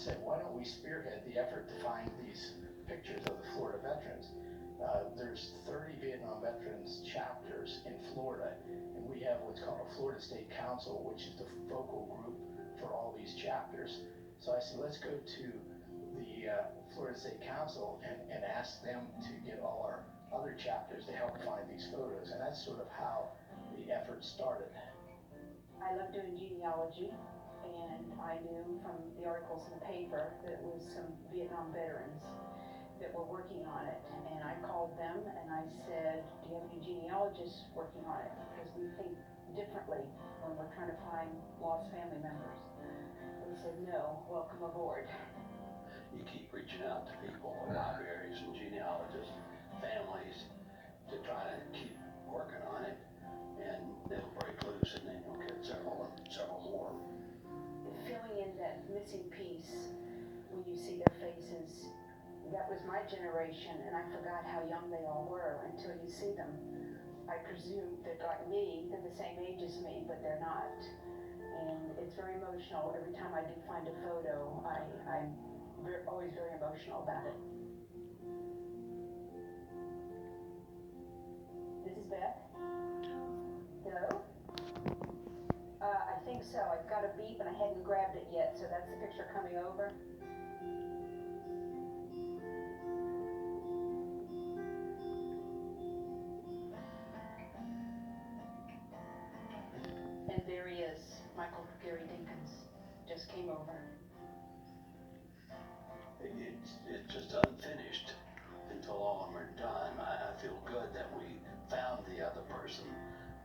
said, why don't we spearhead the effort to find these pictures of the Florida veterans? There's 30 Vietnam veterans chapters in Florida, and we have what's called a Florida State Council, which is the focal group for all these chapters. So I said, let's go to the Florida State Council and ask them to get all our other chapters to help find these photos, and that's sort of how the effort started. I love doing genealogy, and I knew from the articles in the paper that it was some Vietnam veterans that were working on it, and I called them and I said, do you have any genealogists working on it? Because we think differently when we're trying to find lost family members. They said, no, welcome aboard. You keep reaching out to people, libraries and genealogists, families, to try to keep working on it, and they'll break loose and then you'll get several more. Filling in that missing piece when you see their faces, that was my generation, and I forgot how young they all were until you see them. I presume they're like me, they're the same age as me, but they're not. And it's very emotional. Every time I do find a photo, I'm always very emotional about it. This is Beth. Hello? I think so. I've got a beep and I hadn't grabbed it yet, so that's the picture coming over. And there he is, Michael Gary Dinkins, just came over. It's just unfinished until all of them are done. I feel good that we found the other person,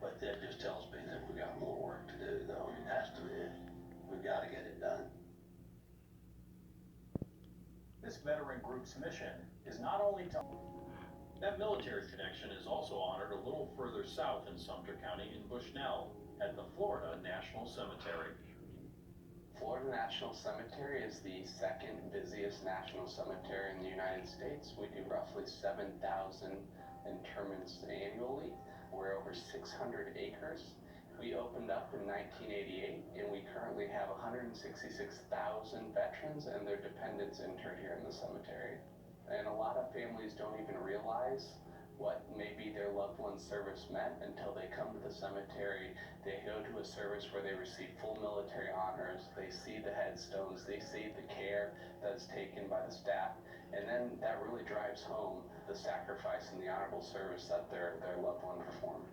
but that just tells me that we got more work to do, though. It has to be. We've got to get it done. This veteran group's mission is not only to... That military connection is also honored a little further south in Sumter County in Bushnell at the Florida National Cemetery. Florida National Cemetery is the second busiest national cemetery in the United States. We do roughly 7,000 interments annually. We're over 600 acres. We opened up in 1988, and we currently have 166,000 veterans and their dependents interred here in the cemetery. And a lot of families don't even realize what maybe their loved one's service meant until they come to the cemetery. They go to a service where they receive full military honors, they see the headstones, they see the care that's taken by the staff, and then that really drives home the sacrifice and the honorable service that their loved one performed.